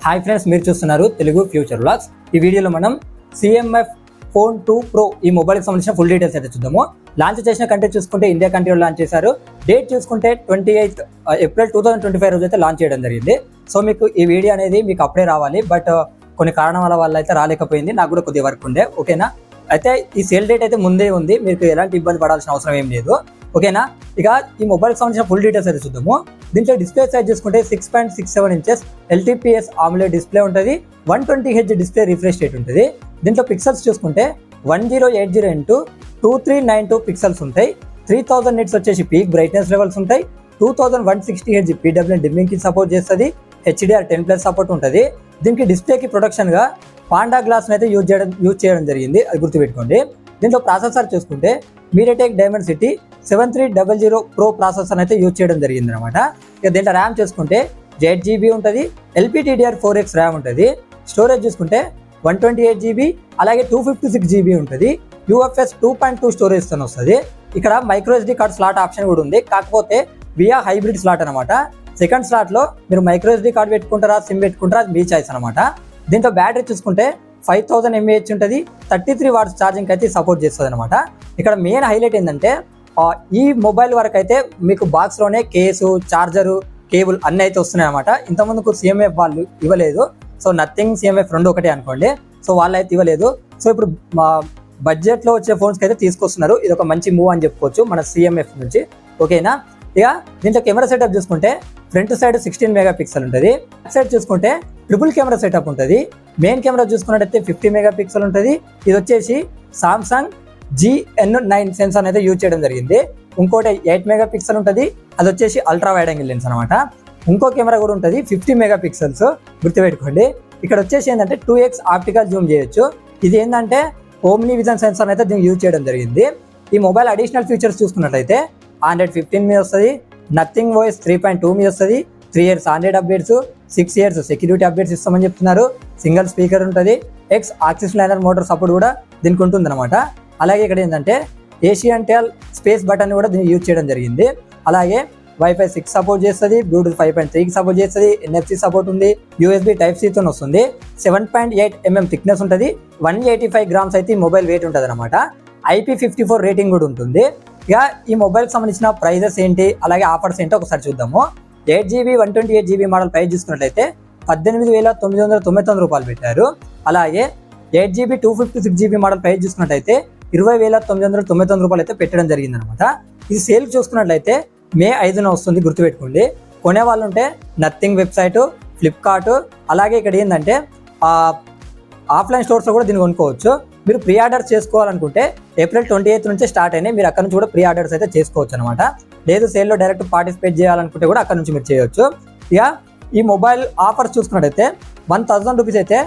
Hi friends, మీరు చూస్తున్నారు Telugu future vlogs. ఈ వీడియోలో మనం CMF Phone 2 Pro ఈ మొబైల్కి సంబంధించిన ఫుల్ డీటెయిల్స్ అయితే చూద్దాము. లాంచ్ చేసిన కంట్రీ చూసుకుంటే ఇండియా కంట్రీలో లాంచ్ చేశారు. డేట్ చూసుకుంటే 28 ఏప్రిల్ 2025 రోజు అయితే లాంచ్ చేయడం జరిగింది. సో మీకు ఈ వీడియో అనేది మీకు అప్పుడే రావాలి, బట్ కొన్ని కారణాల వల్ల అయితే రాలేకపోయింది. నాకు కూడా కొద్దిగా వర్క్ ఉండే, ఓకేనా. అయితే ఈ సేల్ డేట్ అయితే ముందే ఉంది, మీకు ఎలాంటి ఇబ్బంది పడాల్సిన అవసరం ఏం లేదు, ఓకేనా. ఇక ఈ మొబైల్కి సంబంధించిన ఫుల్ డీటెయిల్స్ అయితే చూద్దాము. దీంట్లో డిస్ప్లే సైజ్ చూసుకుంటే 6.67 ఇంచెస్ LTPS AMOLED డిస్ప్లే ఉంటుంది. 120Hz డిస్ప్లే రిఫ్రెష్ రేట్ ఉంటుంది. దీంట్లో పిక్సెల్స్ చూసుకుంటే 1080x2392 పిక్సెల్స్ ఉంటాయి. 3000 నిట్స్ వచ్చేసి పీక్ బ్రైట్నెస్ లెవెల్స్ ఉంటాయి. 2160Hz PWM డిమ్మింగ్ కి సపోర్ట్ చేస్తుంది. HDR10+ సపోర్ట్ ఉంటుంది. దీనికి డిస్ప్లేకి ప్రొడక్షన్గా పాండా గ్లాస్ అయితే యూజ్ చేయడం జరిగింది, అది గుర్తుపెట్టుకోండి. దీంట్లో ప్రాసెసర్ చూసుకుంటే MediaTek Dimensity 7300 Pro ప్రాసెసర్ అయితే యూజ్ చేయడం జరిగింది అనమాట. ఇక దీంట్లో ర్యామ్ చూసుకుంటే 8GB ఉంటుంది. LPDDR4X ర్యామ్ ఉంటుంది. స్టోరేజ్ చూసుకుంటే 128GB అలాగే 256GB ఉంటుంది. UFS 2.2 స్టోరేజ్ తో వస్తుంది. ఇక్కడ మైక్రోSD కార్డ్ స్లాట్ ఆప్షన్ కూడా ఉంది, కాకపోతే వియా హైబ్రిడ్ స్లాట్ అనమాట. సెకండ్ స్లాట్ లో మీరు మైక్రోSD కార్డ్ పెట్టుకుంటారా, సిమ్ పెట్టుకుంటారా, అది మీ చాయిస్ అనమాట. దీంట్లో బ్యాటరీ చూసుకుంటే 5000 mAh ఉంటుంది. 33 వాట్స్ ఛార్జింగ్ అయితే సపోర్ట్ చేస్తుంది అనమాట. ఇక్కడ మెయిన్ హైలైట్ ఏంటంటే ఈ మొబైల్ వరకు అయితే మీకు బాక్స్ లోనే కేసు, చార్జరు, కేబుల్ అన్ని అయితే వస్తున్నాయి అనమాట. ఇంతకుముందుకు CMF వాళ్ళు ఇవ్వలేదు. సో నథింగ్ CMF రెండు ఒకటే అనుకోండి. సో వాళ్ళు అయితే ఇవ్వలేదు. సో ఇప్పుడు బడ్జెట్ లో వచ్చే ఫోన్స్ కి అయితే తీసుకొస్తున్నారు. ఇది ఒక మంచి మూవ్ అని చెప్పుకోవచ్చు మన CMF నుంచి, ఓకేనా. ఇక దీంట్లో కెమెరా సెటప్ చూసుకుంటే ఫ్రంట్ సైడ్ 16 మెగాపిక్సెల్ ఉంటుంది. బ్యాక్ సైడ్ చూసుకుంటే ట్రిపుల్ కెమెరా సెటప్ ఉంటుంది. మెయిన్ కెమెరా చూసుకున్నట్టయితే 50 మెగాపిక్సెల్ ఉంటుంది. ఇది వచ్చేసి సామ్సంగ్ GN9 సెన్సార్ అయితే యూజ్ చేయడం జరిగింది. ఇంకోటి 8 మెగాపిక్సెల్ ఉంటుంది, అది వచ్చేసి అల్ట్రా వైడ్ యాంగిల్ లెన్స్ అనమాట. ఇంకో కెమెరా కూడా ఉంటుంది 50 మెగాపిక్సెల్స్, గుర్తుపెట్టుకోండి. ఇక్కడ వచ్చేసి ఏంటంటే 2x ఆప్టికల్ జూమ్ చేయొచ్చు. ఇది ఏంటంటే ఓమ్ని విజన్ సెన్సార్ అయితే దీన్ని యూజ్ చేయడం జరిగింది. ఈ మొబైల్ అడిషనల్ ఫీచర్స్ చూసుకున్నట్లయితే Android 15 మీద వస్తుంది, నథింగ్ వాయిస్ 3.2 మీద వస్తుంది, 3 years Android updates, 6 years security updates ఇస్తామని చెప్తున్నారు. సింగిల్ స్పీకర్ ఉంటుంది. X axis liner motor support కూడా దీనికి ఉంటుంది అనమాట. అలాగే ఇక్కడ ఏంటంటే ASIAN-TEL స్పేస్ బటన్ కూడా దీన్ని యూజ్ చేయడం జరిగింది. అలాగే Wi-Fi 6 సపోర్ట్ చేస్తుంది, Bluetooth 5.3 సపోర్ట్ చేస్తుంది, NFC సపోర్ట్ ఉంది, USB Type-C తో వస్తుంది. 7.8 mm థిక్నెస్ ఉంటుంది. 185 grams అయితే ఈ మొబైల్ వెయిట్ ఉంటుంది అనమాట. IP54 రేటింగ్ కూడా ఉంటుంది. ఇక ఈ మొబైల్కి సంబంధించిన ప్రైజెస్ ఏంటి, అలాగే ఆఫర్స్ ఏంటో ఒకసారి చూద్దాము. 8GB 128GB మోడల్ ప్రైస్ చూసుకున్నట్లయితే 18,999 రూపాయలు పెట్టారు. అలాగే 8GB 256GB మోడల్ ప్రైస్ చూసుకున్నట్లయితే 20,999 రూపాయలు అయితే పెట్టడం జరిగింది అనమాట. ఇది సేల్ చూసుకున్నట్లయితే మే 5న వస్తుంది, గుర్తుపెట్టుకోండి. కొనే వాళ్ళు ఉంటే నథింగ్ వెబ్సైట్, ఫ్లిప్కార్ట్, అలాగే ఇక్కడ ఏంటంటే ఆఫ్లైన్ స్టోర్స్ కూడా దీన్ని కొనుక్కోవచ్చు. మీరు ప్రీ ఆర్డర్స్ చేసుకోవాలనుకుంటే ఏప్రిల్ 28 నుంచే స్టార్ట్ అయినాయి. మీరు అక్కడ నుంచి కూడా ప్రీ ఆర్డర్స్ అయితే చేసుకోవచ్చు అనమాట. లేదు సేల్లో డైరెక్ట్ పార్టిసిపేట్ చేయాలనుకుంటే కూడా అక్కడ నుంచి మీరు చేయొచ్చు. ఇక ఈ మొబైల్ ఆఫర్స్ చూసుకున్నట్టయితే 1000 రూపీస్ అయితే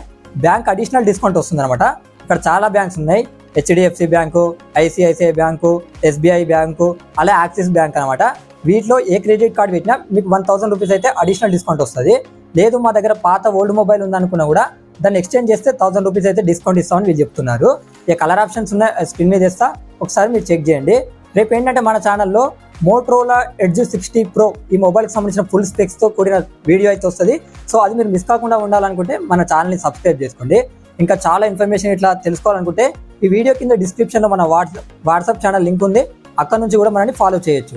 బ్యాంక్ అడిషనల్ డిస్కౌంట్ వస్తుంది అనమాట. ఇక్కడ చాలా బ్యాంక్స్ ఉన్నాయి. HDFC bank, ICICI bank, SBI bank, అలా యాక్సిస్ బ్యాంక్ అనమాట. వీటిలో ఏ క్రెడిట్ కార్డ్ పెట్టినా మీకు 1000 రూపీస్ అయితే అడిషనల్ డిస్కౌంట్ వస్తుంది. లేదు మా దగ్గర పాత ఓల్డ్ మొబైల్ ఉందనుకున్నా కూడా దాన్ని ఎక్స్చేంజ్ చేస్తే 1000 రూపీస్ అయితే డిస్కౌంట్ ఇస్తామని వీళ్ళు చెప్తున్నారు. ఇక కలర్ ఆప్షన్స్ ఉన్నాయి, స్క్రీన్ మీద ఇస్తా, ఒకసారి మీరు చెక్ చేయండి. రేపు ఏంటంటే మన ఛానల్లో Motorola Edge 60 Pro ఈ మొబైల్కి సంబంధించిన ఫుల్ స్పెక్స్తో కూడిన వీడియో అయితే వస్తుంది. సో అది మీరు మిస్ కాకుండా ఉండాలనుకుంటే మన ఛానల్ని సబ్స్క్రైబ్ చేసుకోండి. ఇంకా చాలా ఇన్ఫర్మేషన్ ఇట్లా తెలుసుకోవాలనుకుంటే ఈ వీడియో కింద డిస్క్రిప్షన్లో మన వాట్సాప్ ఛానల్ లింక్ ఉంది, అక్కడ నుంచి కూడా మనల్ని ఫాలో చేయొచ్చు.